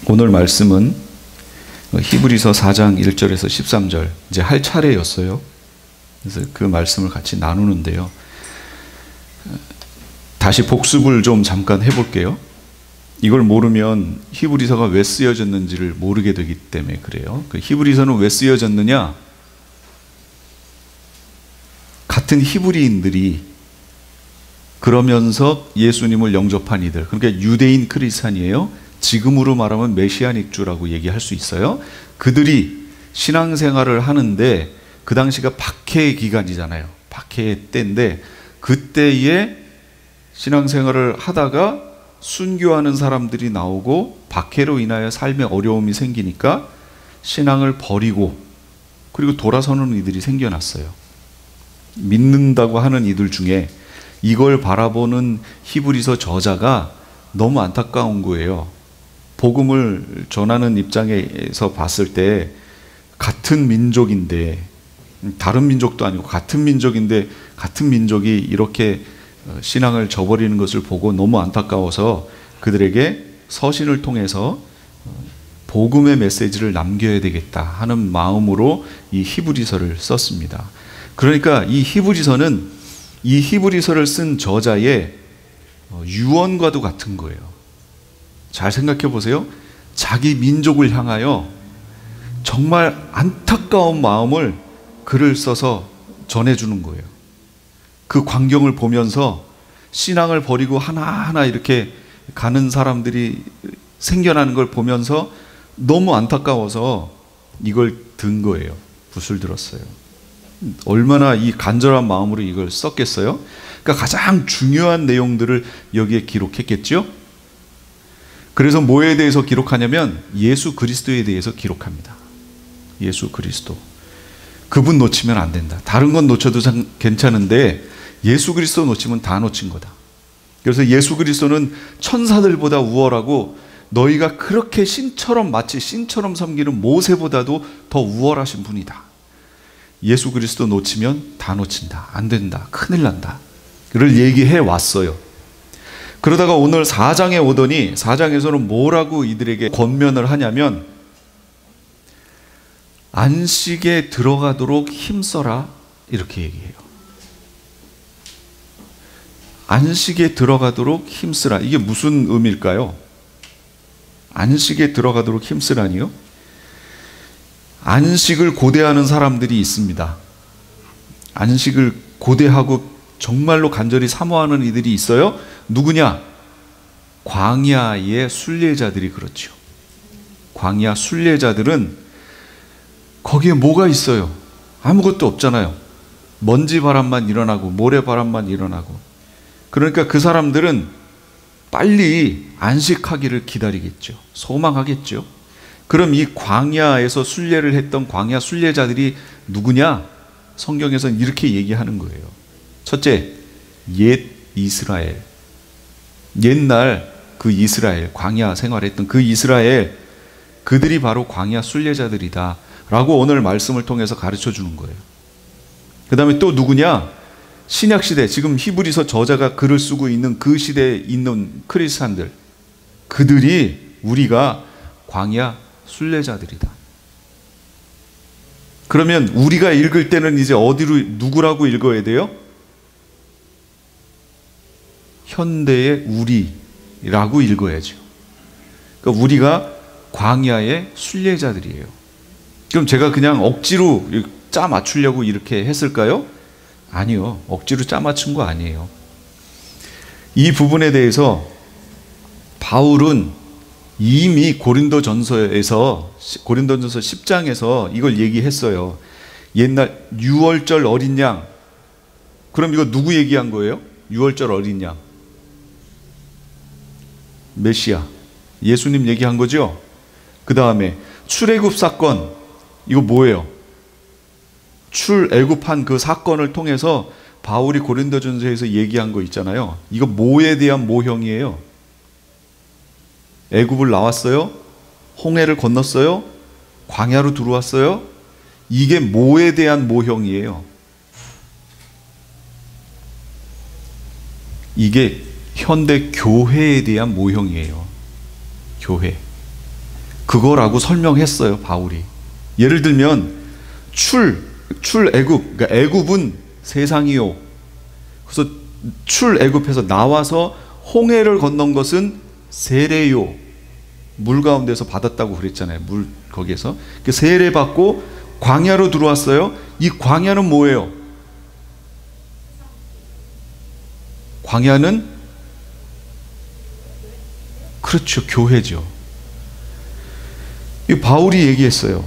오늘 말씀은 히브리서 4장 1절에서 13절 이제 할 차례였어요. 그래서 그 말씀을 같이 나누는데요. 다시 복습을 좀 잠깐 해볼게요. 이걸 모르면 히브리서가 왜 쓰여졌는지를 모르게 되기 때문에 그래요. 그 히브리서는 왜 쓰여졌느냐? 같은 히브리인들이 그러면서 예수님을 영접한 이들, 그러니까 유대인 크리스찬이에요. 지금으로 말하면 메시아닉주라고 얘기할 수 있어요. 그들이 신앙생활을 하는데 그 당시가 박해 기간이잖아요. 박해의 때인데 그때에 신앙생활을 하다가 순교하는 사람들이 나오고 박해로 인하여 삶에 어려움이 생기니까 신앙을 버리고 그리고 돌아서는 이들이 생겨났어요. 믿는다고 하는 이들 중에 이걸 바라보는 히브리서 저자가 너무 안타까운 거예요. 복음을 전하는 입장에서 봤을 때 같은 민족인데, 다른 민족도 아니고 같은 민족인데 같은 민족이 이렇게 신앙을 저버리는 것을 보고 너무 안타까워서 그들에게 서신을 통해서 복음의 메시지를 남겨야 되겠다 하는 마음으로 이 히브리서를 썼습니다. 그러니까 이 히브리서는 이 히브리서를 쓴 저자의 유언과도 같은 거예요. 잘 생각해 보세요. 자기 민족을 향하여 정말 안타까운 마음을 글을 써서 전해주는 거예요. 그 광경을 보면서 신앙을 버리고 하나하나 이렇게 가는 사람들이 생겨나는 걸 보면서 너무 안타까워서 이걸 든 거예요. 붓을 들었어요. 얼마나 이 간절한 마음으로 이걸 썼겠어요? 그러니까 가장 중요한 내용들을 여기에 기록했겠죠? 그래서 뭐에 대해서 기록하냐면 예수 그리스도에 대해서 기록합니다. 예수 그리스도. 그분 놓치면 안 된다. 다른 건 놓쳐도 괜찮은데 예수 그리스도 놓치면 다 놓친 거다. 그래서 예수 그리스도는 천사들보다 우월하고 너희가 그렇게 마치 신처럼 섬기는 모세보다도 더 우월하신 분이다. 예수 그리스도 놓치면 다 놓친다. 안 된다. 큰일 난다. 그를 얘기해 왔어요. 그러다가 오늘 4장에 오더니 4장에서는 뭐라고 이들에게 권면을 하냐면 안식에 들어가도록 힘써라 이렇게 얘기해요. 안식에 들어가도록 힘쓰라. 이게 무슨 의미일까요? 안식에 들어가도록 힘쓰라니요? 안식을 고대하는 사람들이 있습니다. 안식을 고대하고 정말로 간절히 사모하는 이들이 있어요. 누구냐? 광야의 순례자들이 그렇죠. 광야 순례자들은 거기에 뭐가 있어요? 아무것도 없잖아요. 먼지 바람만 일어나고 모래 바람만 일어나고. 그러니까 그 사람들은 빨리 안식하기를 기다리겠죠. 소망하겠죠. 그럼 이 광야에서 순례를 했던 광야 순례자들이 누구냐? 성경에서는 이렇게 얘기하는 거예요. 첫째, 옛 이스라엘. 옛날 그 이스라엘, 광야 생활했던 그 이스라엘, 그들이 바로 광야 순례자들이다 라고 오늘 말씀을 통해서 가르쳐 주는 거예요. 그 다음에 또 누구냐? 신약시대, 지금 히브리서 저자가 글을 쓰고 있는 그 시대에 있는 크리스찬들, 그들이 우리가 광야 순례자들이다. 그러면 우리가 읽을 때는 이제 어디로, 누구라고 읽어야 돼요? 현대의 우리라고 읽어야죠. 그러니까 우리가 광야의 순례자들이에요. 그럼 제가 그냥 억지로 짜 맞추려고 이렇게 했을까요? 아니요. 억지로 짜 맞춘 거 아니에요. 이 부분에 대해서 바울은 이미 고린도전서 10장에서 이걸 얘기했어요. 옛날 유월절 어린 양. 그럼 이거 누구 얘기한 거예요? 유월절 어린 양. 메시아. 예수님 얘기한 거죠? 그 다음에 출애굽 사건. 이거 뭐예요? 출애굽한 그 사건을 통해서 바울이 고린도전서에서 얘기한 거 있잖아요. 이거 뭐에 대한 모형이에요? 애굽을 나왔어요? 홍해를 건넜어요? 광야로 들어왔어요? 이게 뭐에 대한 모형이에요? 이게 현대 교회에 대한 모형이에요. 교회. 그거라고 설명했어요, 바울이. 예를 들면 출애굽, 그러니까 애굽은 세상이요. 그래서 출애굽해서 나와서 홍해를 건넌 것은 세례요. 물 가운데서 받았다고 그랬잖아요. 물 거기에서 세례 받고 광야로 들어왔어요. 이 광야는 뭐예요? 광야는 그렇죠, 교회죠. 이 바울이 얘기했어요.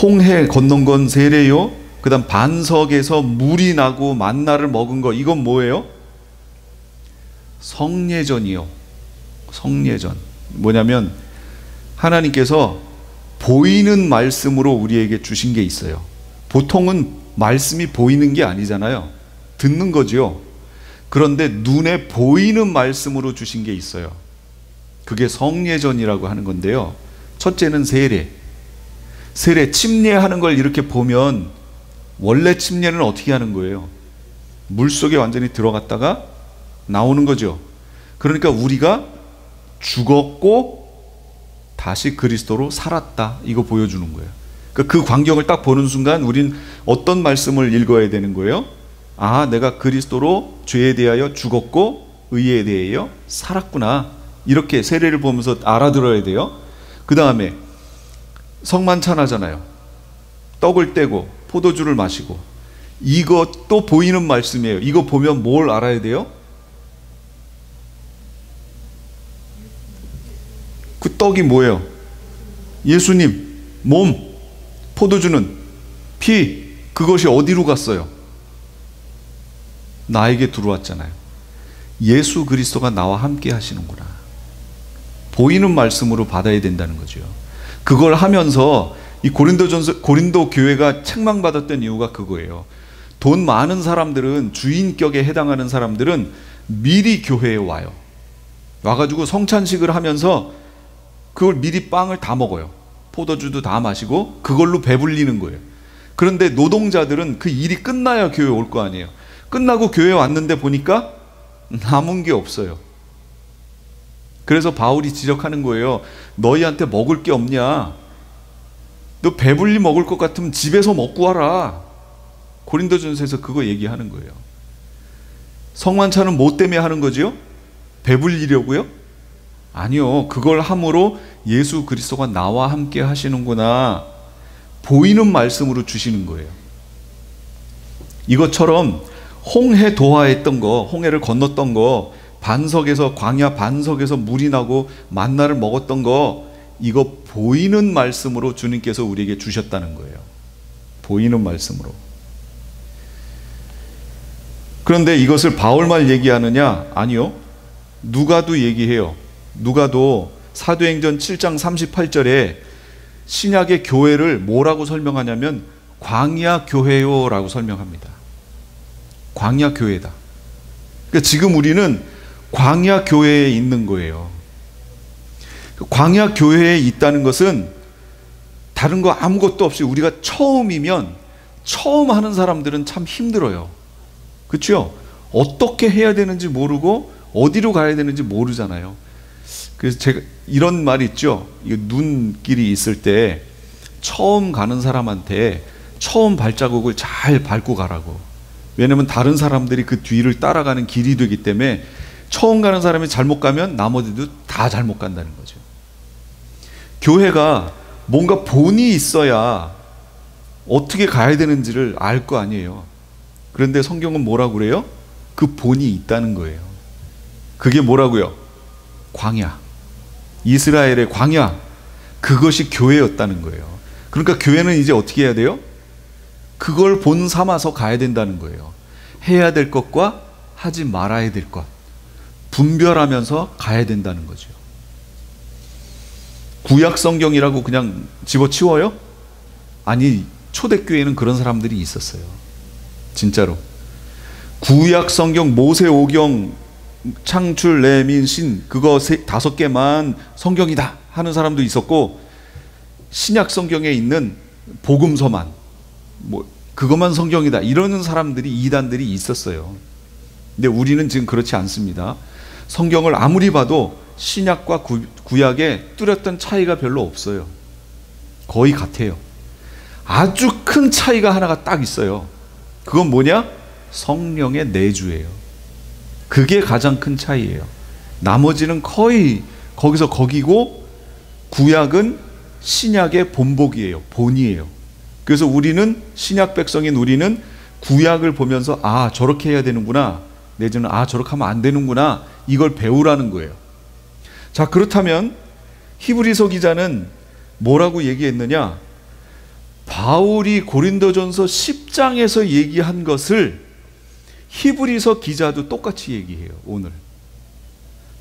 홍해 건넌 건 세례요. 그다음 반석에서 물이 나고 만나를 먹은 거, 이건 뭐예요? 성례전이요. 성례전. 뭐냐면 하나님께서 보이는 말씀으로 우리에게 주신 게 있어요. 보통은 말씀이 보이는 게 아니잖아요. 듣는 거죠. 그런데 눈에 보이는 말씀으로 주신 게 있어요. 그게 성례전이라고 하는 건데요. 첫째는 세례. 세례, 침례하는 걸 이렇게 보면 원래 침례는 어떻게 하는 거예요? 물속에 완전히 들어갔다가 나오는 거죠. 그러니까 우리가 죽었고 다시 그리스도로 살았다, 이거 보여주는 거예요. 그러니까 그 광경을 딱 보는 순간 우린 어떤 말씀을 읽어야 되는 거예요? 아, 내가 그리스도로 죄에 대하여 죽었고 의에 대하여 살았구나, 이렇게 세례를 보면서 알아들어야 돼요. 그 다음에 성만찬하잖아요. 떡을 떼고 포도주를 마시고, 이것도 보이는 말씀이에요. 이거 보면 뭘 알아야 돼요? 그 떡이 뭐예요? 예수님 몸, 포도주는 피, 그것이 어디로 갔어요? 나에게 들어왔잖아요. 예수 그리스도가 나와 함께 하시는구나. 보이는 말씀으로 받아야 된다는 거죠. 그걸 하면서 이 고린도 교회가 책망받았던 이유가 그거예요. 돈 많은 사람들은, 주인격에 해당하는 사람들은 미리 교회에 와요. 와가지고 성찬식을 하면서 그걸 미리 빵을 다 먹어요. 포도주도 다 마시고 그걸로 배불리는 거예요. 그런데 노동자들은 그 일이 끝나야 교회 올 거 아니에요. 끝나고 교회 왔는데 보니까 남은 게 없어요. 그래서 바울이 지적하는 거예요. 너희한테 먹을 게 없냐? 너 배불리 먹을 것 같으면 집에서 먹고 와라. 고린도전서에서 그거 얘기하는 거예요. 성만찬은 뭐 때문에 하는 거지요? 배불리려고요? 아니요. 그걸 함으로 예수 그리스도가 나와 함께 하시는구나, 보이는 말씀으로 주시는 거예요. 이것처럼 홍해 도하했던 거, 홍해를 건넜던 거, 반석에서, 광야 반석에서 물이 나고 만나를 먹었던 거, 이거 보이는 말씀으로 주님께서 우리에게 주셨다는 거예요. 보이는 말씀으로. 그런데 이것을 바울만 얘기하느냐? 아니요. 누가도 얘기해요. 누가도 사도행전 7장 38절에 신약의 교회를 뭐라고 설명하냐면 광야 교회요라고 설명합니다. 광야 교회다. 그러니까 지금 우리는 광야 교회에 있는 거예요. 광야 교회에 있다는 것은 다른 거 아무것도 없이 우리가 처음이면, 처음 하는 사람들은 참 힘들어요. 그렇죠? 어떻게 해야 되는지 모르고 어디로 가야 되는지 모르잖아요. 그래서 제가 이런 말 있죠. 눈길이 있을 때 처음 가는 사람한테 처음 발자국을 잘 밟고 가라고. 왜냐면 다른 사람들이 그 뒤를 따라가는 길이 되기 때문에 처음 가는 사람이 잘못 가면 나머지도 다 잘못 간다는 거죠. 교회가 뭔가 본이 있어야 어떻게 가야 되는지를 알 거 아니에요. 그런데 성경은 뭐라고 그래요? 그 본이 있다는 거예요. 그게 뭐라고요? 광야. 이스라엘의 광야. 그것이 교회였다는 거예요. 그러니까 교회는 이제 어떻게 해야 돼요? 그걸 본 삼아서 가야 된다는 거예요. 해야 될 것과 하지 말아야 될 것, 분별하면서 가야 된다는 거죠. 구약 성경이라고 그냥 집어치워요? 아니, 초대교회는 그런 사람들이 있었어요. 진짜로. 구약 성경, 모세오경, 창출, 레민, 신, 그거 5개만 성경이다 하는 사람도 있었고, 신약 성경에 있는 복음서만, 그것만 성경이다 이러는 사람들이, 이단들이 있었어요. 근데 우리는 지금 그렇지 않습니다. 성경을 아무리 봐도 신약과 구약의 뚜렷한 차이가 별로 없어요. 거의 같아요. 아주 큰 차이가 하나가 딱 있어요. 그건 뭐냐? 성령의 내주예요. 그게 가장 큰 차이예요. 나머지는 거의 거기서 거기고, 구약은 신약의 본복이에요. 본이에요. 그래서 우리는, 신약 백성인 우리는 구약을 보면서 아, 저렇게 해야 되는구나, 내지는 아, 저렇게 하면 안 되는구나, 이걸 배우라는 거예요. 자, 그렇다면 히브리서 기자는 뭐라고 얘기했느냐? 바울이 고린도전서 10장에서 얘기한 것을 히브리서 기자도 똑같이 얘기해요. 오늘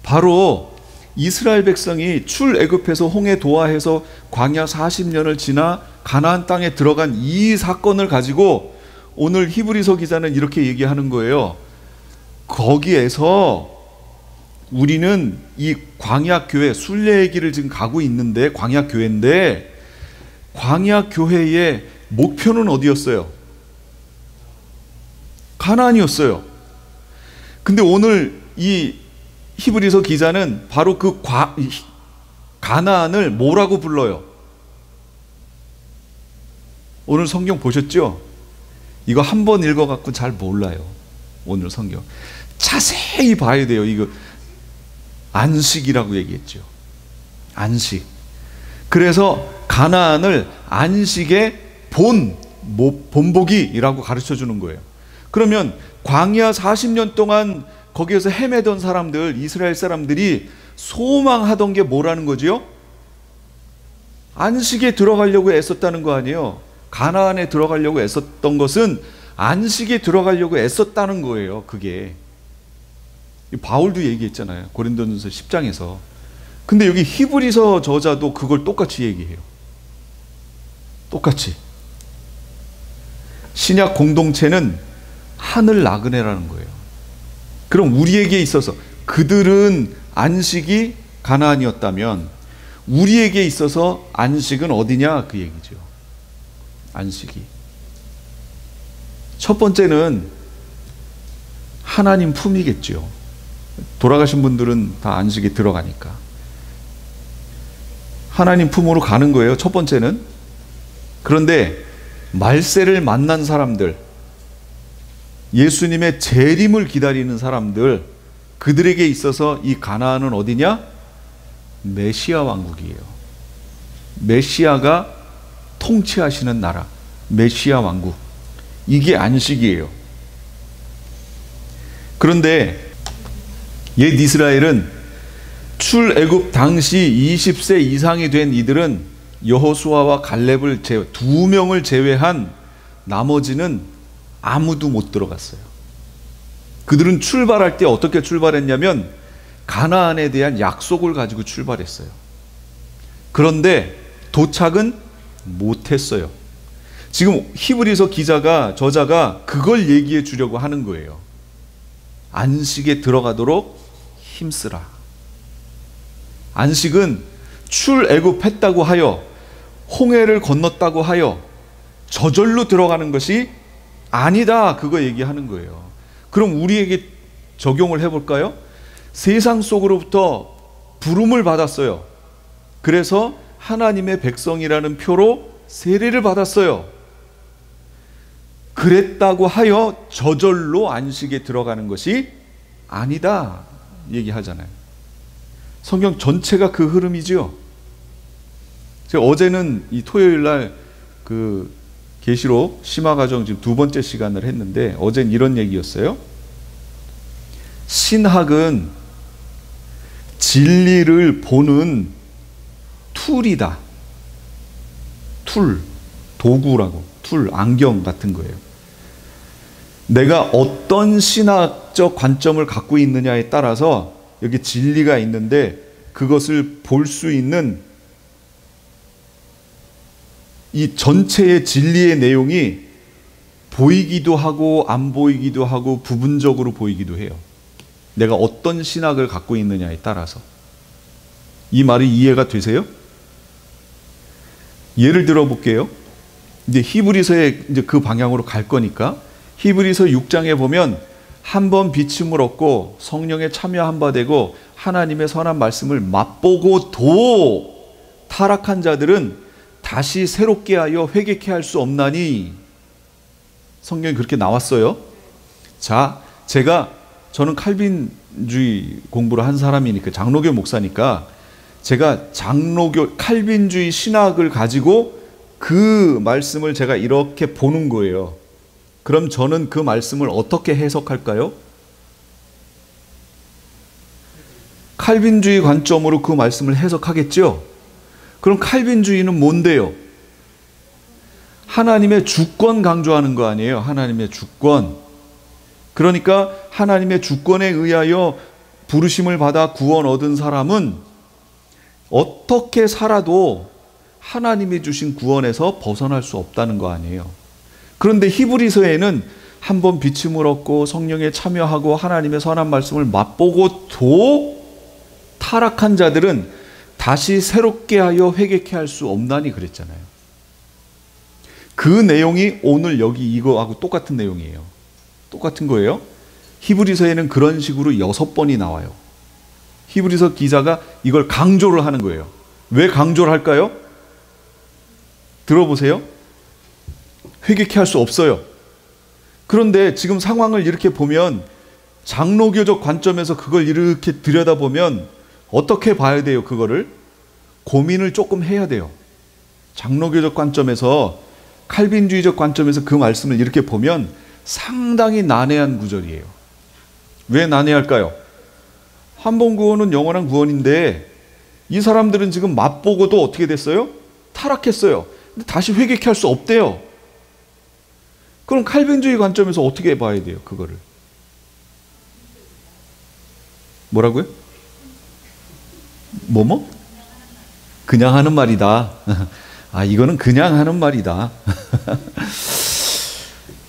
바로 이스라엘 백성이 출애굽해서 홍해 도하해서 광야 40년을 지나 가나안 땅에 들어간 이 사건을 가지고 오늘 히브리서 기자는 이렇게 얘기하는 거예요. 거기에서 우리는 이 광야교회, 순례의 길을 지금 가고 있는데, 광야교회인데, 광야교회의 목표는 어디였어요? 가나안이었어요. 근데 오늘 이 히브리서 기자는 바로 그 가나안을 뭐라고 불러요? 오늘 성경 보셨죠? 이거 한 번 읽어갖고 잘 몰라요. 오늘 성경 자세히 봐야 돼요. 이거 안식이라고 얘기했죠. 안식. 그래서 가나안을 안식의 본보기라고 가르쳐 주는 거예요. 그러면 광야 40년 동안 거기에서 헤매던 사람들, 이스라엘 사람들이 소망하던 게 뭐라는 거지요? 안식에 들어가려고 애썼다는 거 아니에요. 가나안에 들어가려고 애썼던 것은 안식에 들어가려고 애썼다는 거예요. 그게 바울도 얘기했잖아요. 고린도전서 10장에서. 근데 여기 히브리서 저자도 그걸 똑같이 얘기해요. 똑같이. 신약 공동체는 하늘 나그네라는 거예요. 그럼 우리에게 있어서 그들은 안식이 가나안이었다면 우리에게 있어서 안식은 어디냐? 그 얘기죠. 안식이. 첫 번째는 하나님 품이겠죠. 돌아가신 분들은 다 안식에 들어가니까 하나님 품으로 가는 거예요. 첫 번째는. 그런데 말세를 만난 사람들, 예수님의 재림을 기다리는 사람들, 그들에게 있어서 이 가나안은 어디냐? 메시아 왕국이에요. 메시아가 통치하시는 나라, 메시아 왕국. 이게 안식이에요. 그런데 옛 이스라엘은 출애굽 당시 20세 이상이 된 이들은 여호수아와 갈렙을 두 명을 제외한 나머지는 아무도 못 들어갔어요. 그들은 출발할 때 어떻게 출발했냐면 가나안에 대한 약속을 가지고 출발했어요. 그런데 도착은 못했어요. 지금 히브리서 저자가 그걸 얘기해 주려고 하는 거예요. 안식에 들어가도록 힘쓰라. 안식은 출애굽했다고 하여, 홍해를 건넜다고 하여 저절로 들어가는 것이 아니다. 그거 얘기하는 거예요. 그럼 우리에게 적용을 해볼까요? 세상 속으로부터 부름을 받았어요. 그래서 하나님의 백성이라는 표로 세례를 받았어요. 그랬다고 하여 저절로 안식에 들어가는 것이 아니다 얘기하잖아요. 성경 전체가 그 흐름이지요. 제가 어제는 이 토요일 날 그 계시록 심화과정 지금 두 번째 시간을 했는데 어제는 이런 얘기였어요. 신학은 진리를 보는 툴이다. 툴, 도구라고. 툴, 안경 같은 거예요. 내가 어떤 신학적 관점을 갖고 있느냐에 따라서 여기 진리가 있는데 그것을 볼 수 있는 이 전체의 진리의 내용이 보이기도 하고 안 보이기도 하고 부분적으로 보이기도 해요. 내가 어떤 신학을 갖고 있느냐에 따라서. 이 말이 이해가 되세요? 예를 들어 볼게요. 이제 히브리서의 이제 그 방향으로 갈 거니까 히브리서 6장에 보면 한 번 비침을 얻고 성령에 참여한 바 되고 하나님의 선한 말씀을 맛보고도 타락한 자들은 다시 새롭게 하여 회개케 할 수 없나니. 성경이 그렇게 나왔어요. 자, 저는 칼빈주의 공부를 한 사람이니까, 장로교 목사니까, 제가 칼빈주의 신학을 가지고 그 말씀을 제가 이렇게 보는 거예요. 그럼 저는 그 말씀을 어떻게 해석할까요? 칼빈주의 관점으로 그 말씀을 해석하겠죠? 그럼 칼빈주의는 뭔데요? 하나님의 주권 강조하는 거 아니에요? 하나님의 주권. 그러니까 하나님의 주권에 의하여 부르심을 받아 구원 얻은 사람은 어떻게 살아도 하나님이 주신 구원에서 벗어날 수 없다는 거 아니에요? 그런데 히브리서에는 한번 비침을 얻고 성령에 참여하고 하나님의 선한 말씀을 맛보고도 타락한 자들은 다시 새롭게 하여 회개케 할 수 없나니 그랬잖아요. 그 내용이 오늘 여기 이거하고 똑같은 내용이에요. 똑같은 거예요. 히브리서에는 그런 식으로 6번이 나와요. 히브리서 기자가 이걸 강조를 하는 거예요. 왜 강조를 할까요? 들어보세요. 회개케 할 수 없어요. 그런데 지금 상황을 이렇게 보면, 장로교적 관점에서 그걸 이렇게 들여다보면 어떻게 봐야 돼요? 그거를 고민을 조금 해야 돼요. 장로교적 관점에서, 칼빈주의적 관점에서 그 말씀을 이렇게 보면 상당히 난해한 구절이에요. 왜 난해할까요? 한 번 구원은 영원한 구원인데 이 사람들은 지금 맛보고도 어떻게 됐어요? 타락했어요. 근데 다시 회개케 할 수 없대요. 그럼 칼빈주의 관점에서 어떻게 봐야 돼요? 그거를 뭐라고요? 그냥 하는 말이다. 아, 이거는 그냥 하는 말이다.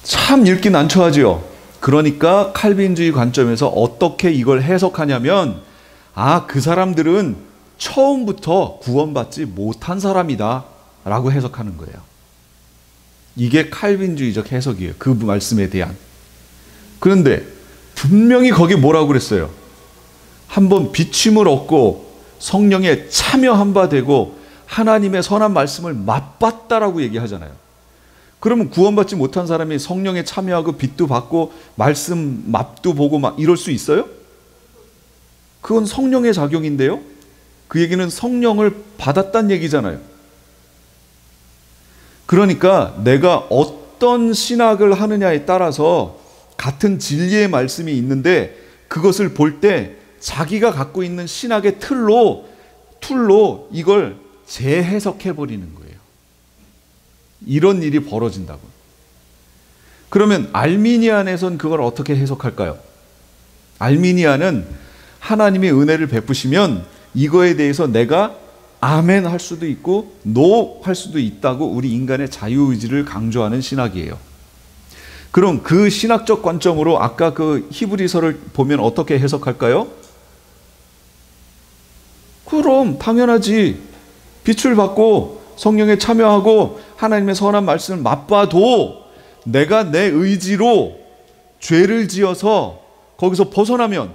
참 읽기 난처하죠. 그러니까 칼빈주의 관점에서 어떻게 이걸 해석하냐면, 그 사람들은 처음부터 구원받지 못한 사람이다 라고 해석하는 거예요. 이게 칼빈주의적 해석이에요. 그 말씀에 대한. 그런데 분명히 거기 뭐라고 그랬어요? 한번 비침을 얻고 성령에 참여한 바 되고 하나님의 선한 말씀을 맛봤다라고 얘기하잖아요. 그러면 구원받지 못한 사람이 성령에 참여하고 빛도 받고 말씀 맛도 보고 막 이럴 수 있어요? 그건 성령의 작용인데요. 그 얘기는 성령을 받았다는 얘기잖아요. 그러니까 내가 어떤 신학을 하느냐에 따라서 같은 진리의 말씀이 있는데 그것을 볼 때 자기가 갖고 있는 신학의 툴로 이걸 재해석해 버리는 거예요. 이런 일이 벌어진다고. 그러면 알미니안에선 그걸 어떻게 해석할까요? 알미니안은 하나님의 은혜를 베푸시면 이거에 대해서 내가 아멘 할 수도 있고 노 할 수도 있다고 우리 인간의 자유의지를 강조하는 신학이에요. 그럼 그 신학적 관점으로 아까 그 히브리서를 보면 어떻게 해석할까요? 그럼 당연하지. 빛을 받고 성령에 참여하고 하나님의 선한 말씀을 맛봐도 내가 내 의지로 죄를 지어서 거기서 벗어나면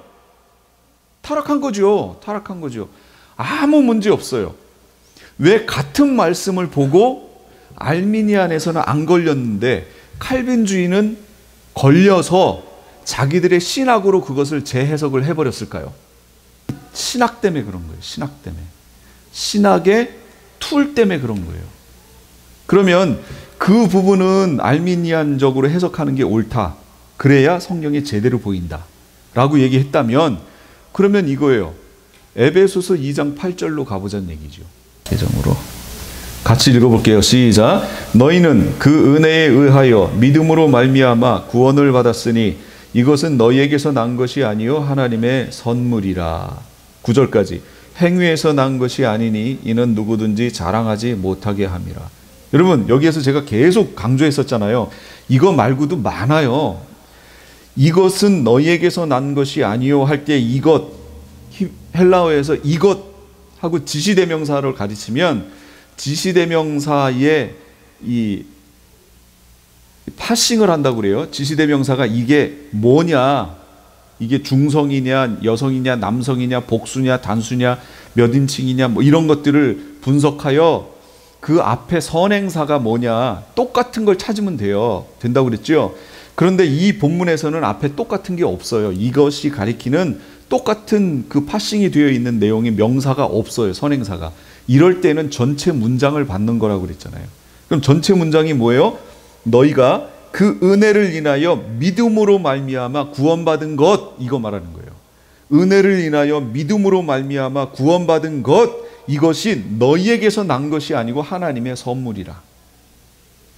타락한 거죠. 타락한 거죠. 아무 문제 없어요. 왜 같은 말씀을 보고 알미니안에서는 안 걸렸는데 칼빈주의는 걸려서 자기들의 신학으로 그것을 재해석을 해버렸을까요? 신학 때문에 그런 거예요. 신학 때문에. 신학의 툴 때문에 그런 거예요. 그러면 그 부분은 알미니안적으로 해석하는 게 옳다. 그래야 성경이 제대로 보인다. 라고 얘기했다면 그러면 이거예요. 에베소서 2장 8절로 가보자는 얘기죠. 계정으로 같이 읽어볼게요. 시작. 너희는 그 은혜에 의하여 믿음으로 말미암아 구원을 받았으니 이것은 너희에게서 난 것이 아니요 하나님의 선물이라. 9절까지. 행위에서 난 것이 아니니 이는 누구든지 자랑하지 못하게 함이라. 여러분 여기에서 제가 계속 강조했었잖아요. 이거 말고도 많아요. 이것은 너희에게서 난 것이 아니요 할 때 이것, 헬라어에서 이것 하고 지시대명사를 가르치면 지시대명사의 이 파싱을 한다고 그래요. 지시대명사가 이게 뭐냐, 이게 중성이냐 여성이냐 남성이냐 복수냐 단수냐 몇 인칭이냐 뭐 이런 것들을 분석하여 그 앞에 선행사가 뭐냐 똑같은 걸 찾으면 된다고 그랬죠. 그런데 이 본문에서는 앞에 똑같은 게 없어요. 이것이 가리키는 똑같은 그 파싱이 되어 있는 내용이 명사가 없어요. 선행사가. 이럴 때는 전체 문장을 받는 거라고 그랬잖아요. 그럼 전체 문장이 뭐예요? 너희가 그 은혜를 인하여 믿음으로 말미암아 구원받은 것, 이거 말하는 거예요. 은혜를 인하여 믿음으로 말미암아 구원받은 것, 이것이 너희에게서 난 것이 아니고 하나님의 선물이라.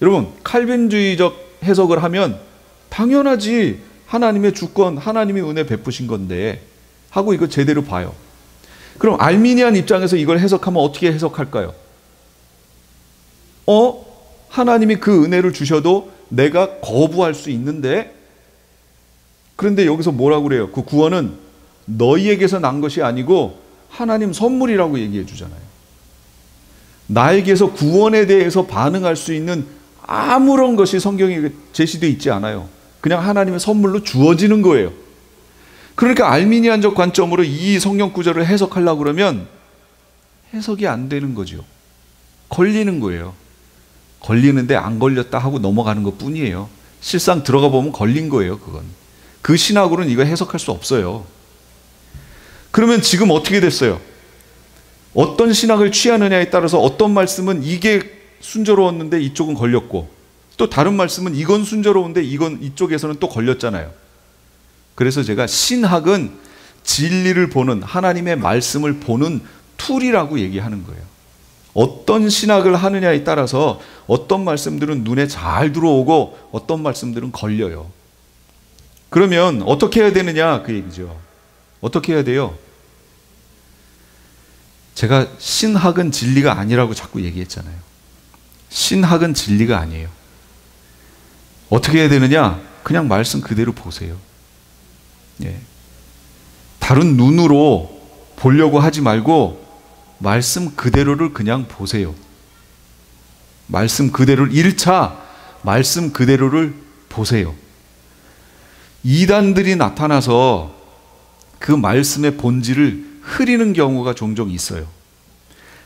여러분, 칼빈주의적 해석을 하면 당연하지, 하나님의 주권, 하나님의 은혜 베푸신 건데 하고 이거 제대로 봐요. 그럼 알미니안 입장에서 이걸 해석하면 어떻게 해석할까요? 하나님이 그 은혜를 주셔도 내가 거부할 수 있는데, 그런데 여기서 뭐라고 그래요? 그 구원은 너희에게서 난 것이 아니고 하나님 선물이라고 얘기해 주잖아요. 나에게서 구원에 대해서 반응할 수 있는 아무런 것이 성경에 제시되어 있지 않아요. 그냥 하나님의 선물로 주어지는 거예요. 그러니까 알미니안적 관점으로 이 성경 구절을 해석하려고 그러면 해석이 안 되는 거죠. 걸리는 거예요. 걸리는데 안 걸렸다 하고 넘어가는 것 뿐이에요. 실상 들어가 보면 걸린 거예요. 그건. 그 신학으로는 이거 해석할 수 없어요. 그러면 지금 어떻게 됐어요? 어떤 신학을 취하느냐에 따라서 어떤 말씀은 이게 순조로웠는데 이쪽은 걸렸고, 또 다른 말씀은 이건 순조로운데 이건 이쪽에서는 또 걸렸잖아요. 그래서 제가 신학은 진리를 보는, 하나님의 말씀을 보는 툴이라고 얘기하는 거예요. 어떤 신학을 하느냐에 따라서 어떤 말씀들은 눈에 잘 들어오고 어떤 말씀들은 걸려요. 그러면 어떻게 해야 되느냐 그 얘기죠. 어떻게 해야 돼요? 제가 신학은 진리가 아니라고 자꾸 얘기했잖아요. 신학은 진리가 아니에요. 어떻게 해야 되느냐? 그냥 말씀 그대로 보세요. 예. 다른 눈으로 보려고 하지 말고 말씀 그대로를 그냥 보세요. 말씀 그대로를 1차 말씀 그대로를 보세요. 이단들이 나타나서 그 말씀의 본질을 흐리는 경우가 종종 있어요.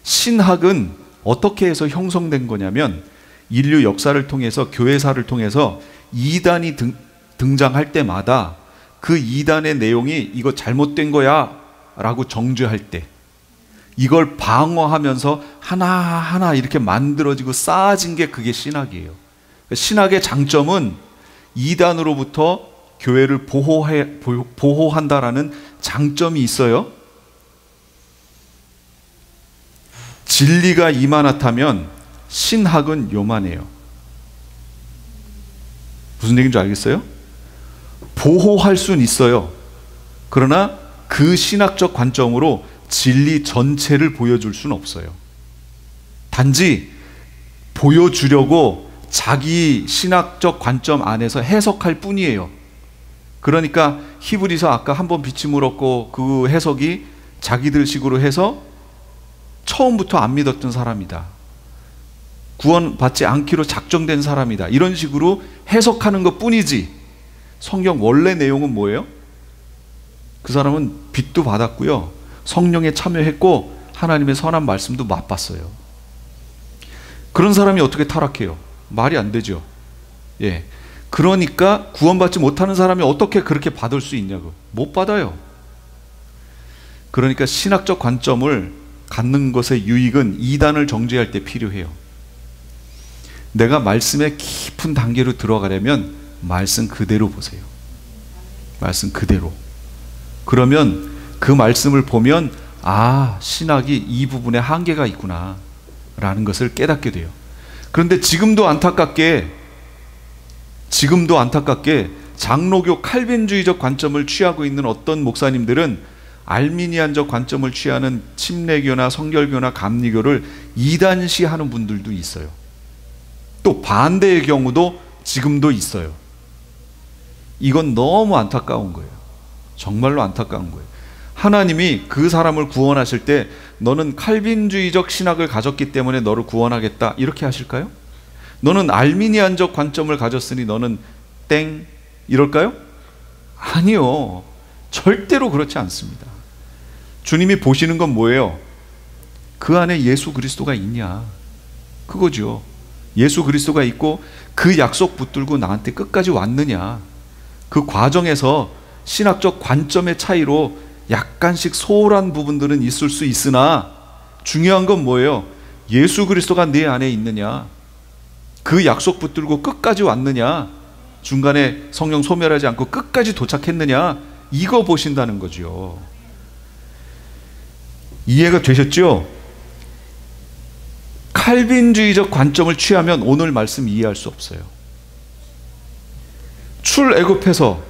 신학은 어떻게 해서 형성된 거냐면 인류 역사를 통해서, 교회사를 통해서 이단이 등장할 때마다 그 이단의 내용이 이거 잘못된 거야 라고 정죄할 때 이걸 방어하면서 하나하나 이렇게 만들어지고 쌓아진 게 그게 신학이에요. 신학의 장점은 이단으로부터 교회를 보호한다라는 장점이 있어요. 진리가 이만하다면 신학은 요만해요. 무슨 얘기인지 알겠어요? 보호할 수는 있어요. 그러나 그 신학적 관점으로 진리 전체를 보여줄 수는 없어요. 단지 보여주려고 자기 신학적 관점 안에서 해석할 뿐이에요. 그러니까 히브리서 아까 한번 비침을 얻고 그 해석이 자기들 식으로 해서 처음부터 안 믿었던 사람이다, 구원받지 않기로 작정된 사람이다, 이런 식으로 해석하는 것 뿐이지 성경 원래 내용은 뭐예요? 그 사람은 빛도 받았고요, 성령에 참여했고 하나님의 선한 말씀도 맛봤어요. 그런 사람이 어떻게 타락해요? 말이 안 되죠. 예. 그러니까 구원받지 못하는 사람이 어떻게 그렇게 받을 수 있냐고. 못 받아요. 그러니까 신학적 관점을 갖는 것의 유익은 이단을 정죄할 때 필요해요. 내가 말씀의 깊은 단계로 들어가려면 말씀 그대로 보세요. 말씀 그대로. 그러면 그 말씀을 보면 아, 신학이 이 부분에 한계가 있구나 라는 것을 깨닫게 돼요. 그런데 지금도 안타깝게 장로교 칼빈주의적 관점을 취하고 있는 어떤 목사님들은 알미니안적 관점을 취하는 침례교나 성결교나 감리교를 이단시하는 분들도 있어요. 또 반대의 경우도 지금도 있어요. 이건 너무 안타까운 거예요. 정말로 안타까운 거예요. 하나님이 그 사람을 구원하실 때 너는 칼빈주의적 신학을 가졌기 때문에 너를 구원하겠다 이렇게 하실까요? 너는 알미니안적 관점을 가졌으니 너는 땡 이럴까요? 아니요. 절대로 그렇지 않습니다. 주님이 보시는 건 뭐예요? 그 안에 예수 그리스도가 있냐, 그거죠. 예수 그리스도가 있고 그 약속 붙들고 나한테 끝까지 왔느냐. 그 과정에서 신학적 관점의 차이로 약간씩 소홀한 부분들은 있을 수 있으나 중요한 건 뭐예요? 예수 그리스도가 내 안에 있느냐, 그 약속 붙들고 끝까지 왔느냐, 중간에 성령 소멸하지 않고 끝까지 도착했느냐, 이거 보신다는 거죠. 이해가 되셨죠? 칼빈주의적 관점을 취하면 오늘 말씀 이해할 수 없어요. 출애굽해서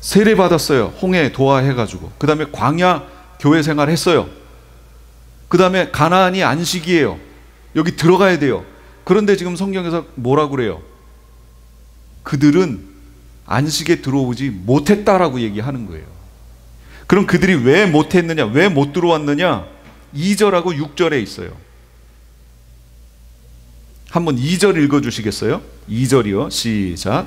세례 받았어요. 홍해 도하해가지고. 그 다음에 광야 교회 생활 했어요. 그 다음에 가나안이 안식이에요. 여기 들어가야 돼요. 그런데 지금 성경에서 뭐라고 그래요? 그들은 안식에 들어오지 못했다라고 얘기하는 거예요. 그럼 그들이 왜 못했느냐, 왜 못 들어왔느냐? 2절하고 6절에 있어요. 한번 2절 읽어주시겠어요? 2절이요. 시작.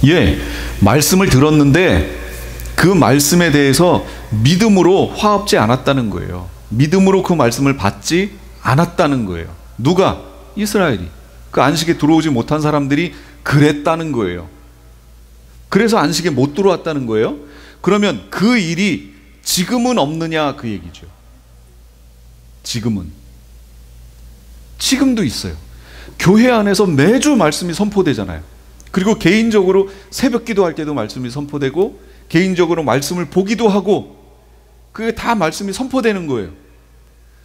예, 말씀을 들었는데 그 말씀에 대해서 믿음으로 화합지 않았다는 거예요. 믿음으로 그 말씀을 받지 않았다는 거예요. 누가? 이스라엘이. 그 안식에 들어오지 못한 사람들이 그랬다는 거예요. 그래서 안식에 못 들어왔다는 거예요. 그러면 그 일이 지금은 없느냐, 그 얘기죠. 지금은. 지금도 있어요. 교회 안에서 매주 말씀이 선포되잖아요. 그리고 개인적으로 새벽 기도할 때도 말씀이 선포되고, 개인적으로 말씀을 보기도 하고, 그게 다 말씀이 선포되는 거예요.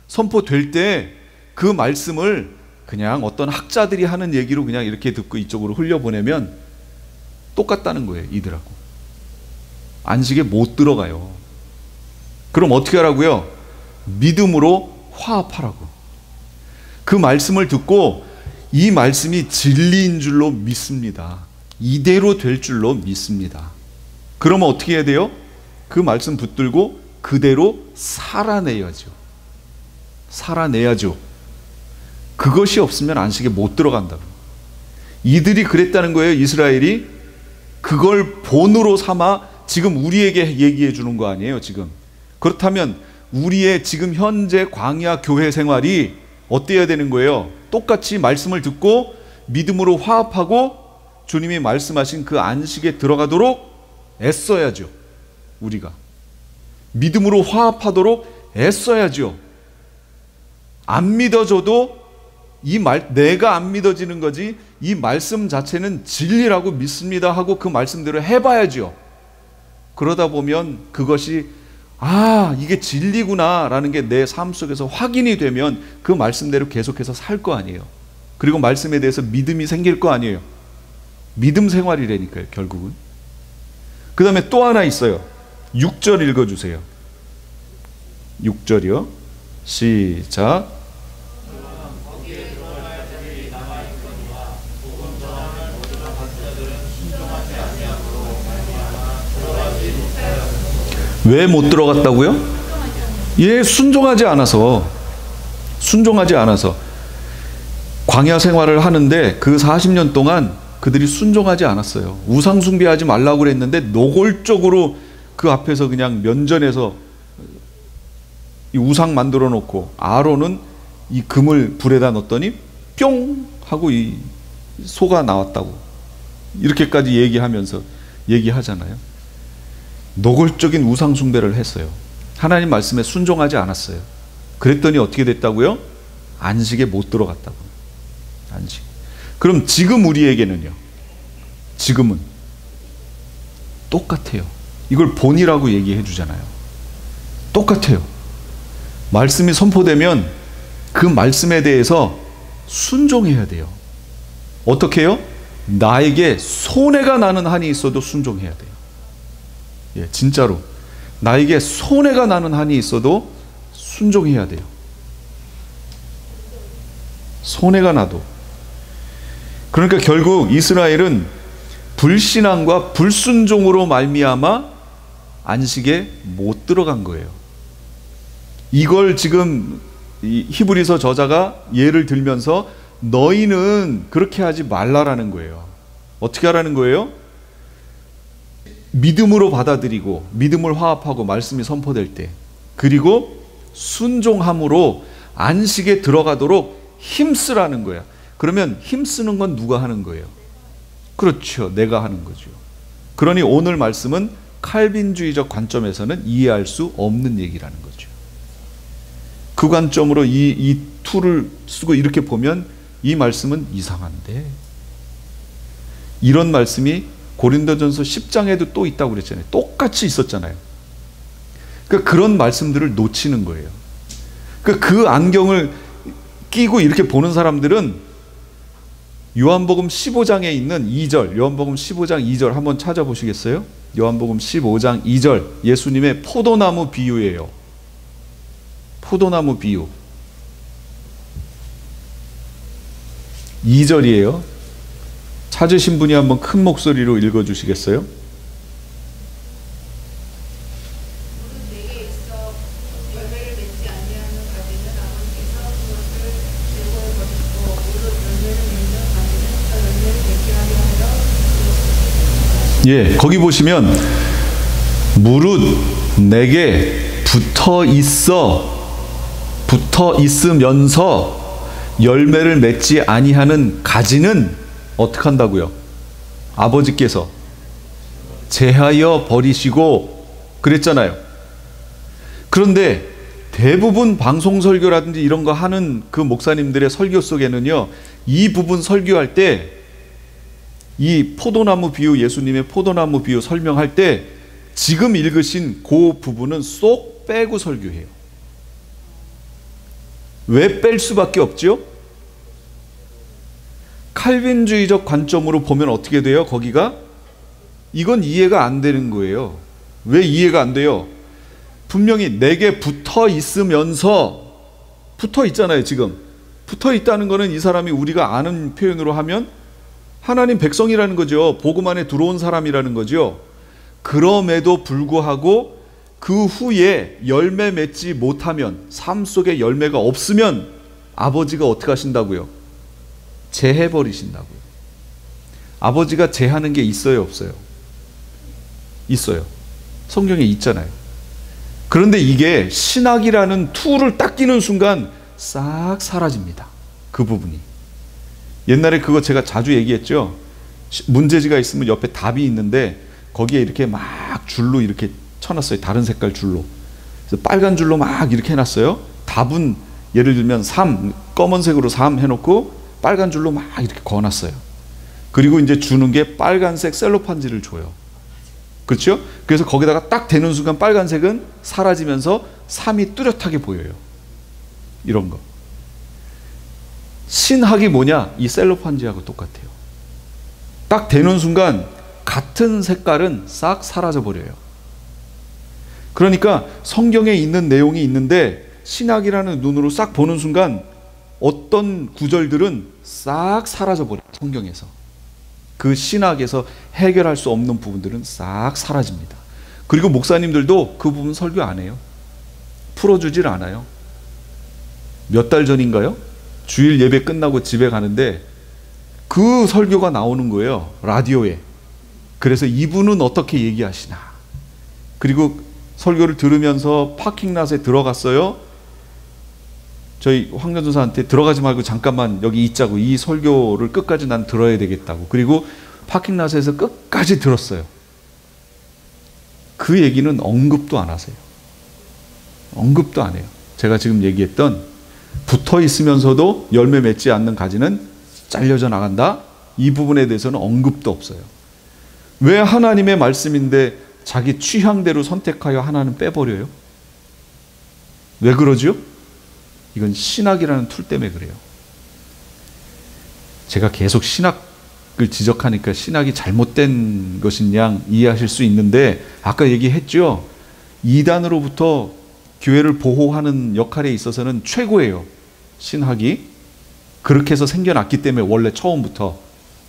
선포될 때 그 말씀을 그냥 어떤 학자들이 하는 얘기로 그냥 이렇게 듣고 이쪽으로 흘려보내면 똑같다는 거예요. 이들하고 안식에 못 들어가요. 그럼 어떻게 하라고요? 믿음으로 화합하라고. 그 말씀을 듣고 이 말씀이 진리인 줄로 믿습니다. 이대로 될 줄로 믿습니다. 그러면 어떻게 해야 돼요? 그 말씀 붙들고 그대로 살아내야죠. 살아내야죠. 그것이 없으면 안식에 못 들어간다고. 이들이 그랬다는 거예요. 이스라엘이. 그걸 본으로 삼아 지금 우리에게 얘기해 주는 거 아니에요, 지금. 그렇다면 우리의 지금 현재 광야 교회 생활이 어때야 되는 거예요? 똑같이 말씀을 듣고 믿음으로 화합하고 주님이 말씀하신 그 안식에 들어가도록 애써야죠. 우리가 믿음으로 화합하도록 애써야죠. 안 믿어져도 내가 안 믿어지는 거지, 이 말씀 자체는 진리라고 믿습니다 하고 그 말씀대로 해봐야죠. 그러다 보면 그것이 이게 진리구나 라는 게 내 삶 속에서 확인이 되면 그 말씀대로 계속해서 살 거 아니에요. 그리고 말씀에 대해서 믿음이 생길 거 아니에요. 믿음 생활이라니까요, 결국은. 그 다음에 또 하나 있어요. 6절 읽어주세요. 6절이요. 시작. 왜 못 들어갔다고요? 예, 순종하지 않아서. 광야 생활을 하는데 그 40년 동안 그들이 순종하지 않았어요. 우상 숭배하지 말라고 그랬는데 노골적으로 그 앞에서 그냥 면전에서 이 우상 만들어 놓고, 아론은 이 금을 불에다 넣었더니 뿅 하고 이 소가 나왔다고 이렇게까지 얘기하잖아요. 노골적인 우상 숭배를 했어요. 하나님 말씀에 순종하지 않았어요. 그랬더니 어떻게 됐다고요? 안식에 못 들어갔다고. 안식. 그럼 지금 우리에게는요? 지금은 똑같아요. 이걸 본이라고 얘기해 주잖아요. 똑같아요. 말씀이 선포되면 그 말씀에 대해서 순종해야 돼요. 어떻게 해요? 나에게 손해가 나는 한이 있어도 순종해야 돼요. 예, 진짜로 나에게 손해가 나는 한이 있어도 순종해야 돼요. 손해가 나도. 그러니까 결국 이스라엘은 불신앙과 불순종으로 말미암아 안식에 못 들어간 거예요. 이걸 지금 이 히브리서 저자가 예를 들면서 너희는 그렇게 하지 말라라는 거예요. 어떻게 하라는 거예요? 믿음으로 받아들이고 믿음을 화합하고 말씀이 선포될 때, 그리고 순종함으로 안식에 들어가도록 힘쓰라는 거야. 그러면 힘쓰는 건 누가 하는 거예요? 그렇죠, 내가 하는 거죠. 그러니 오늘 말씀은 칼빈주의적 관점에서는 이해할 수 없는 얘기라는 거죠. 그 관점으로 이 툴을 쓰고 이렇게 보면 이 말씀은 이상한데, 이런 말씀이 고린도전서 10장에도 또 있다고 그랬잖아요. 똑같이 있었잖아요. 그러니까 그런 말씀들을 놓치는 거예요. 그러니까 그 안경을 끼고 이렇게 보는 사람들은 요한복음 15장에 있는 2절, 요한복음 15장 2절 한번 찾아보시겠어요? 요한복음 15장 2절, 예수님의 포도나무 비유예요. 포도나무 비유 2절이에요. 찾으신 분이 한번 큰 목소리로 읽어주시겠어요? 예, 거기 보시면 무릇 내게 붙어 있으면서 열매를 맺지 아니하는 가지는 어떻게 한다고요? 아버지께서 제하여 버리시고 그랬잖아요. 그런데 대부분 방송 설교라든지 이런 거 하는 그 목사님들의 설교 속에는요, 이 부분 설교할 때 이 포도나무 비유, 예수님의 포도나무 비유 설명할 때 지금 읽으신 그 부분은 쏙 빼고 설교해요. 왜 뺄 수밖에 없죠? 칼빈주의적 관점으로 보면 어떻게 돼요? 거기가 이건 이해가 안 되는 거예요. 왜 이해가 안 돼요? 분명히 내게 붙어 있으면서, 붙어 있잖아요. 지금 붙어 있다는 거는 이 사람이 우리가 아는 표현으로 하면 하나님 백성이라는 거죠. 복음 안에 들어온 사람이라는 거죠. 그럼에도 불구하고 그 후에 열매 맺지 못하면, 삶 속에 열매가 없으면 아버지가 어떻게 하신다고요? 제해버리신다고요. 아버지가 제하는 게 있어요, 없어요? 있어요. 성경에 있잖아요. 그런데 이게 신학이라는 툴을 딱 끼는 순간 싹 사라집니다. 그 부분이. 옛날에 그거 제가 자주 얘기했죠. 문제지가 있으면 옆에 답이 있는데 거기에 이렇게 막 줄로 이렇게 쳐놨어요. 다른 색깔 줄로. 그래서 빨간 줄로 막 이렇게 해놨어요. 답은 예를 들면 3, 검은색으로 3 해놓고 빨간 줄로 막 이렇게 그어놨어요. 그리고 이제 주는 게 빨간색 셀로판지를 줘요. 그렇죠? 그래서 거기다가 딱 대는 순간 빨간색은 사라지면서 3이 뚜렷하게 보여요. 이런 거. 신학이 뭐냐? 이 셀로판지하고 똑같아요. 딱 대는 순간 같은 색깔은 싹 사라져 버려요. 그러니까 성경에 있는 내용이 있는데 신학이라는 눈으로 싹 보는 순간 어떤 구절들은 싹 사라져 버려요. 성경에서. 그 신학에서 해결할 수 없는 부분들은 싹 사라집니다. 그리고 목사님들도 그 부분 설교 안 해요. 풀어주질 않아요. 몇 달 전인가요? 주일 예배 끝나고 집에 가는데 그 설교가 나오는 거예요. 라디오에. 그래서 이분은 어떻게 얘기하시나. 그리고 설교를 들으면서 파킹랏에 들어갔어요. 저희 황전도사한테 들어가지 말고 잠깐만 여기 있자고, 이 설교를 끝까지 난 들어야 되겠다고. 그리고 파킹랏에서 끝까지 들었어요. 그 얘기는 언급도 안 하세요. 언급도 안 해요. 제가 지금 얘기했던 붙어 있으면서도 열매 맺지 않는 가지는 잘려져 나간다. 이 부분에 대해서는 언급도 없어요. 왜 하나님의 말씀인데 자기 취향대로 선택하여 하나는 빼버려요? 왜 그러죠? 이건 신학이라는 툴 때문에 그래요. 제가 계속 신학을 지적하니까 신학이 잘못된 것인 양 이해하실 수 있는데, 아까 얘기했죠. 이단으로부터 교회를 보호하는 역할에 있어서는 최고예요. 신학이. 그렇게 해서 생겨났기 때문에 원래 처음부터.